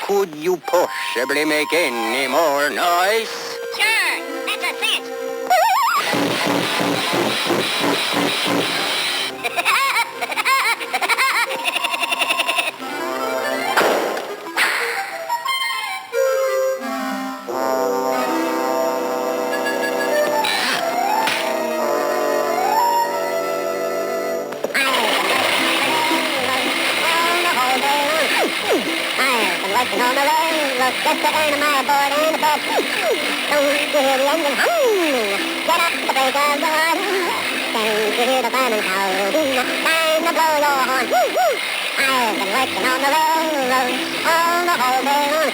Could you possibly make any more noise? Sure, that's a cinch. Working on the railroad, just to earn my board and a bed. Don't you hear the engine humming? Get up the break of dawn. Can't you hear the fireman howling? Time to blow your horn. I've been working on the railroad all the whole day long.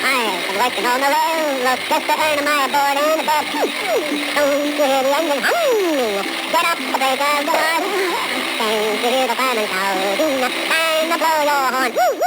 I've been working on the railroad, just to earn my board and a bed. Don't you hear the engine humming? Get up the break of dawn. Can't you hear the fireman howling? Time to blow your horn.